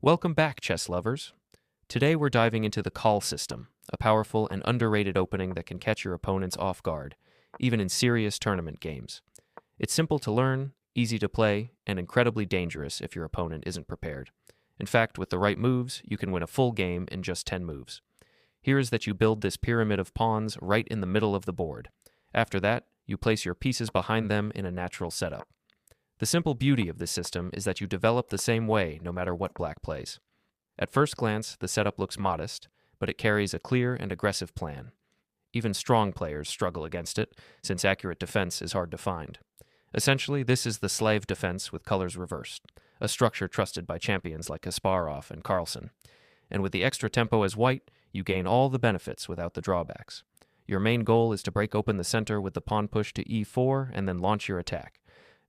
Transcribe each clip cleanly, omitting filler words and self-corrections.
Welcome back, chess lovers. Today we're diving into the Colle System, a powerful and underrated opening that can catch your opponents off guard, even in serious tournament games. It's simple to learn, easy to play, and incredibly dangerous if your opponent isn't prepared. In fact, with the right moves, you can win a full game in just 10 moves. Here is that you build this pyramid of pawns right in the middle of the board. After that, you place your pieces behind them in a natural setup. The simple beauty of this system is that you develop the same way no matter what black plays. At first glance, the setup looks modest, but it carries a clear and aggressive plan. Even strong players struggle against it, since accurate defense is hard to find. Essentially, this is the slave defense with colors reversed, a structure trusted by champions like Kasparov and Carlsen. And with the extra tempo as white, you gain all the benefits without the drawbacks. Your main goal is to break open the center with the pawn push to e4 and then launch your attack.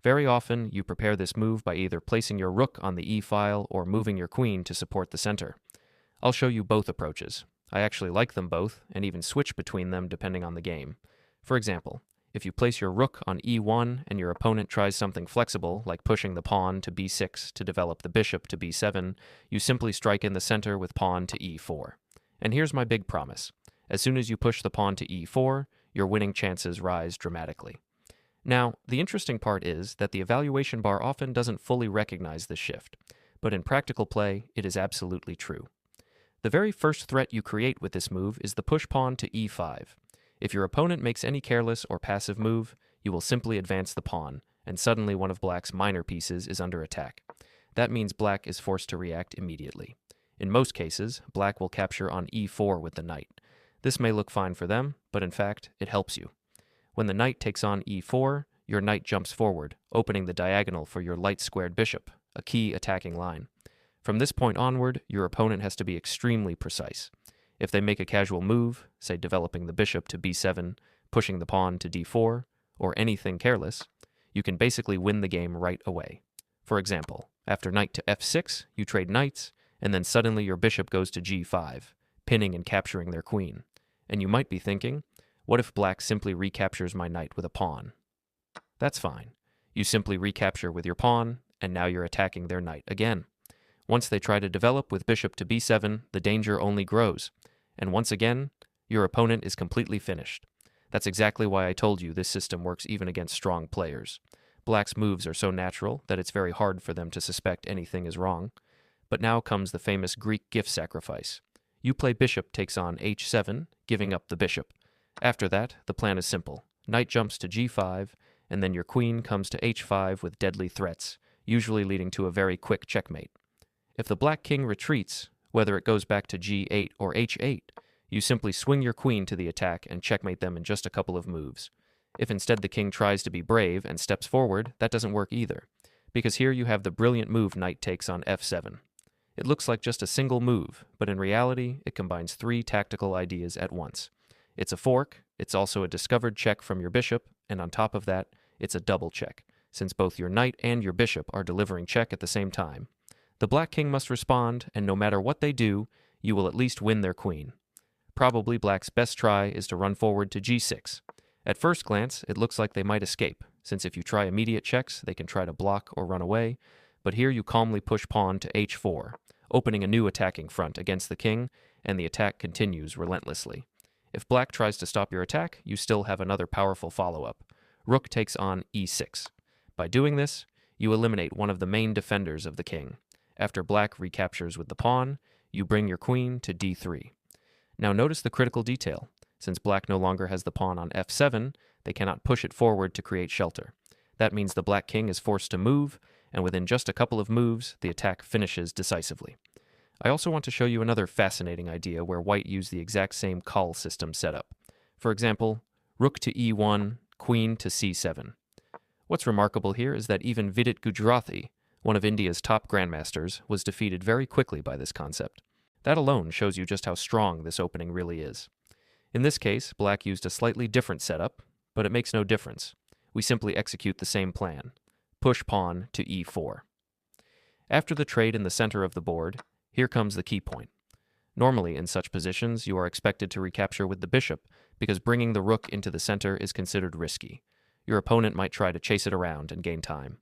Very often, you prepare this move by either placing your rook on the e-file or moving your queen to support the center. I'll show you both approaches. I actually like them both, and even switch between them depending on the game. For example, if you place your rook on e1 and your opponent tries something flexible, like pushing the pawn to b6 to develop the bishop to b7, you simply strike in the center with pawn to e4. And here's my big promise. As soon as you push the pawn to e4, your winning chances rise dramatically. Now, the interesting part is that the evaluation bar often doesn't fully recognize this shift, but in practical play, it is absolutely true. The very first threat you create with this move is the push pawn to e5. If your opponent makes any careless or passive move, you will simply advance the pawn, and suddenly one of black's minor pieces is under attack. That means black is forced to react immediately. In most cases, black will capture on e4 with the knight. This may look fine for them, but in fact, it helps you. When the knight takes on e4, your knight jumps forward, opening the diagonal for your light-squared bishop, a key attacking line. From this point onward, your opponent has to be extremely precise. If they make a casual move, say developing the bishop to b7, pushing the pawn to d4, or anything careless, you can basically win the game right away. For example, after knight to f6, you trade knights, and then suddenly your bishop goes to g5, pinning and capturing their queen. And you might be thinking, what if black simply recaptures my knight with a pawn? That's fine. You simply recapture with your pawn, and now you're attacking their knight again. Once they try to develop with bishop to b7, the danger only grows. And once again, your opponent is completely finished. That's exactly why I told you this system works even against strong players. Black's moves are so natural that it's very hard for them to suspect anything is wrong. But now comes the famous Greek gift sacrifice. You play bishop takes on h7, giving up the bishop. After that, the plan is simple. Knight jumps to g5, and then your queen comes to h5 with deadly threats, usually leading to a very quick checkmate. If the black king retreats, whether it goes back to g8 or h8, you simply swing your queen to the attack and checkmate them in just a couple of moves. If instead the king tries to be brave and steps forward, that doesn't work either, because here you have the brilliant move knight takes on f7. It looks like just a single move, but in reality, it combines three tactical ideas at once. It's a fork, it's also a discovered check from your bishop, and on top of that, it's a double check, since both your knight and your bishop are delivering check at the same time. The black king must respond, and no matter what they do, you will at least win their queen. Probably black's best try is to run forward to g6. At first glance, it looks like they might escape, since if you try immediate checks, they can try to block or run away, but here you calmly push pawn to h4, opening a new attacking front against the king, and the attack continues relentlessly. If black tries to stop your attack, you still have another powerful follow-up. Rook takes on e6. By doing this, you eliminate one of the main defenders of the king. After black recaptures with the pawn, you bring your queen to d3. Now notice the critical detail. Since black no longer has the pawn on f7, they cannot push it forward to create shelter. That means the black king is forced to move, and within just a couple of moves, the attack finishes decisively. I also want to show you another fascinating idea where white used the exact same Colle system setup. For example, rook to e1, queen to c7. What's remarkable here is that even Vidit Gujrathi, one of India's top grandmasters, was defeated very quickly by this concept. That alone shows you just how strong this opening really is. In this case, black used a slightly different setup, but it makes no difference. We simply execute the same plan. Push pawn to e4. After the trade in the center of the board, here comes the key point. Normally, in such positions, you are expected to recapture with the bishop, because bringing the rook into the center is considered risky. Your opponent might try to chase it around and gain time.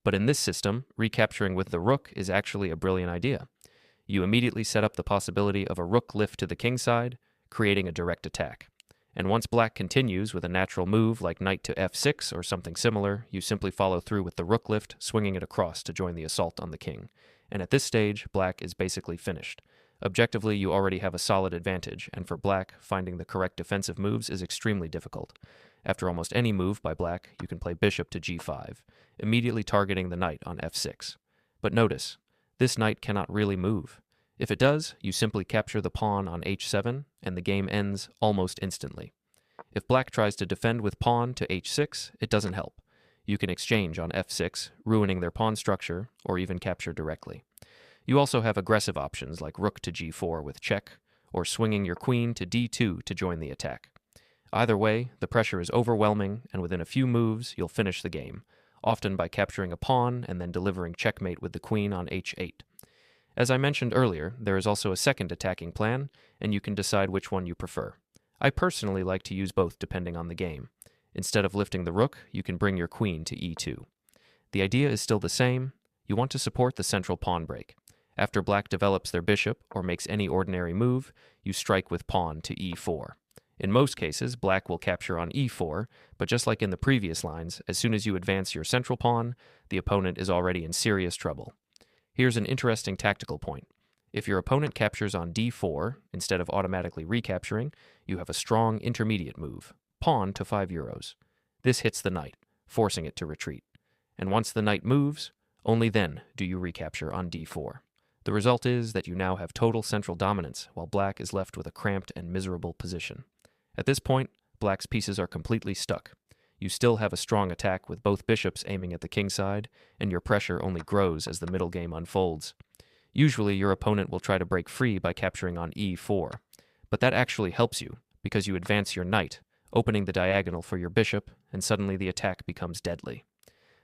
But in this system, recapturing with the rook is actually a brilliant idea. You immediately set up the possibility of a rook lift to the king side, creating a direct attack. And once black continues with a natural move like knight to f6 or something similar, you simply follow through with the rook lift, swinging it across to join the assault on the king. And at this stage, black is basically finished. Objectively, you already have a solid advantage, and for black, finding the correct defensive moves is extremely difficult. After almost any move by black, you can play bishop to g5, immediately targeting the knight on f6. But notice, this knight cannot really move. If it does, you simply capture the pawn on h7, and the game ends almost instantly. If black tries to defend with pawn to h6, it doesn't help. You can exchange on f6, ruining their pawn structure, or even capture directly. You also have aggressive options like rook to g4 with check, or swinging your queen to d2 to join the attack. Either way, the pressure is overwhelming, and within a few moves, you'll finish the game, often by capturing a pawn and then delivering checkmate with the queen on h8. As I mentioned earlier, there is also a second attacking plan, and you can decide which one you prefer. I personally like to use both depending on the game. Instead of lifting the rook, you can bring your queen to e2. The idea is still the same. You want to support the central pawn break. After black develops their bishop or makes any ordinary move, you strike with pawn to e4. In most cases, black will capture on e4, but just like in the previous lines, as soon as you advance your central pawn, the opponent is already in serious trouble. Here's an interesting tactical point. If your opponent captures on d4, instead of automatically recapturing, you have a strong intermediate move, pawn to 5 euros. This hits the knight, forcing it to retreat. And once the knight moves, only then do you recapture on d4. The result is that you now have total central dominance, while black is left with a cramped and miserable position. At this point, black's pieces are completely stuck. You still have a strong attack with both bishops aiming at the king side, and your pressure only grows as the middle game unfolds. Usually, your opponent will try to break free by capturing on e4, but that actually helps you, because you advance your knight, opening the diagonal for your bishop, and suddenly the attack becomes deadly.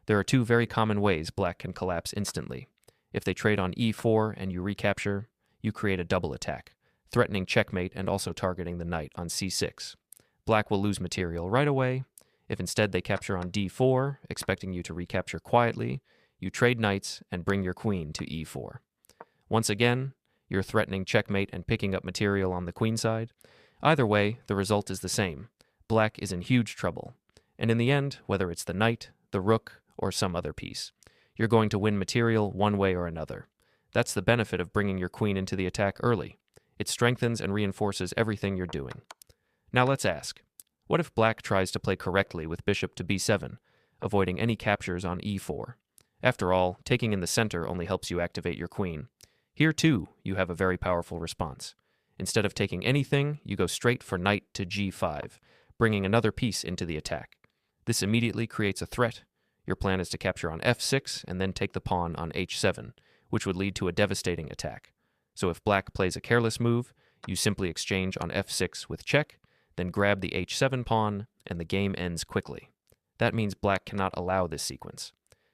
There are two very common ways black can collapse instantly. If they trade on e4 and you recapture, you create a double attack, threatening checkmate and also targeting the knight on c6. Black will lose material right away. If instead they capture on d4, expecting you to recapture quietly, you trade knights and bring your queen to e4. Once again, you're threatening checkmate and picking up material on the queen side. Either way, the result is the same. Black is in huge trouble. And in the end, whether it's the knight, the rook, or some other piece, you're going to win material one way or another. That's the benefit of bringing your queen into the attack early. It strengthens and reinforces everything you're doing. Now let's ask, what if black tries to play correctly with bishop to b7, avoiding any captures on e4? After all, taking in the center only helps you activate your queen. Here too, you have a very powerful response. Instead of taking anything, you go straight for knight to g5, bringing another piece into the attack. This immediately creates a threat. Your plan is to capture on f6 and then take the pawn on h7, which would lead to a devastating attack. So if black plays a careless move, you simply exchange on f6 with check, then grab the h7 pawn, and the game ends quickly. That means black cannot allow this sequence.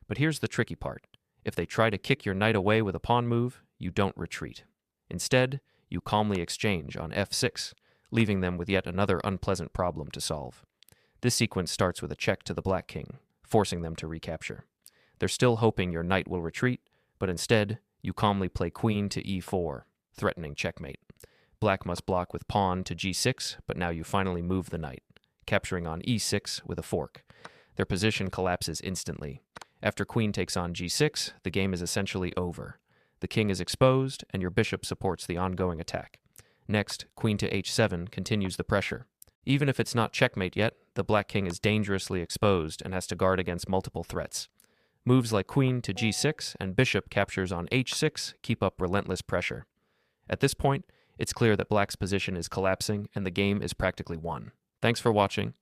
But here's the tricky part. If they try to kick your knight away with a pawn move, you don't retreat. Instead, you calmly exchange on f6, leaving them with yet another unpleasant problem to solve. This sequence starts with a check to the black king, forcing them to recapture. They're still hoping your knight will retreat, but instead, you calmly play queen to e4, threatening checkmate. Black must block with pawn to g6, but now you finally move the knight, capturing on e6 with a fork. Their position collapses instantly. After queen takes on g6, the game is essentially over. The king is exposed, and your bishop supports the ongoing attack. Next, queen to h7 continues the pressure. Even if it's not checkmate yet, the black king is dangerously exposed and has to guard against multiple threats. Moves like queen to g6 and bishop captures on h6 keep up relentless pressure. At this point, it's clear that black's position is collapsing and the game is practically won. Thanks for watching.